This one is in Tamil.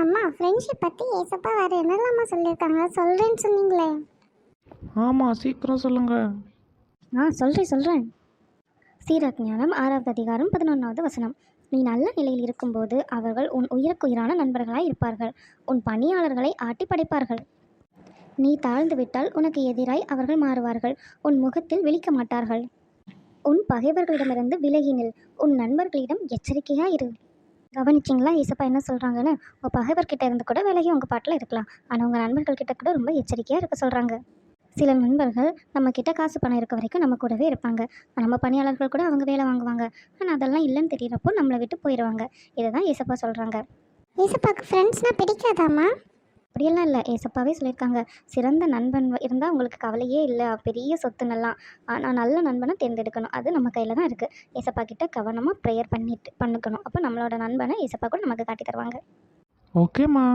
அம்மா ஃப்ரெண்ட்ஷிப் பற்றி ஏசப்பா வேறு என்னெல்லாமா சொல்லியிருக்காங்க சொல்கிறேன்னு சொன்னீங்களே. ஆமாம், சீக்கிரம் சொல்லுங்கள். சொல்கிறேன். சீராக் ஞானம் 6வது அதிகாரம் 11வது வசனம். நீ நல்ல நிலையில் இருக்கும்போது அவர்கள் உன் உயிருக்குயிரான நண்பர்களாய் இருப்பார்கள். உன் பணியாளர்களை ஆட்டி படைப்பார்கள். நீ தாழ்ந்து விட்டால் உனக்கு எதிராய் அவர்கள் மாறுவார்கள். உன் முகத்தில் விழிக்க மாட்டார்கள். உன் பகைவர்களிடமிருந்து விலகினில். உன் நண்பர்களிடம் எச்சரிக்கையாக இரு. கவனிச்சிங்களா ஏசப்பா என்ன சொல்கிறாங்கன்னு? உங்கள் பகைவர்கிட்ட இருந்து கூட விலகி உங்கள் பாட்டில் இருக்கலாம், ஆனால் உங்கள் நண்பர்கள்கிட்ட கூட ரொம்ப எச்சரிக்கையாக இருக்க சொல்கிறாங்க. சில நண்பர்கள் நம்மக்கிட்ட காசு பணம் இருக்க வரைக்கும் நம்ம கூடவே இருப்பாங்க. நம்ம பணியாளர்கள் கூட அவங்க வேலை வாங்குவாங்க. ஆனால் அதெல்லாம் இல்லைன்னு தெரியிறப்போ நம்மளை விட்டு போயிடுவாங்க. இதை தான் ஏசப்பா சொல்கிறாங்க. ஏசப்பாவுக்கு ஃப்ரெண்ட்ஸ்னால் பிடிக்காதாம்மா? அப்படியெல்லாம் இல்லை. ஏசப்பாவே சொல்லியிருக்காங்க, சிறந்த நண்பன் இருந்தால் உங்களுக்கு கவலையே இல்லை, பெரிய சொத்துனெல்லாம். ஆனால் நல்ல நண்பனை தேர்ந்தெடுக்கணும். அது நம்ம கையில் தான் இருக்குது. ஏசப்பா கிட்ட கவனமாக ப்ரேயர் பண்ணிக்கணும். அப்போ நம்மளோட நண்பனை ஏசப்பா கூட நமக்கு காட்டி தருவாங்க. ஓகேம்மா.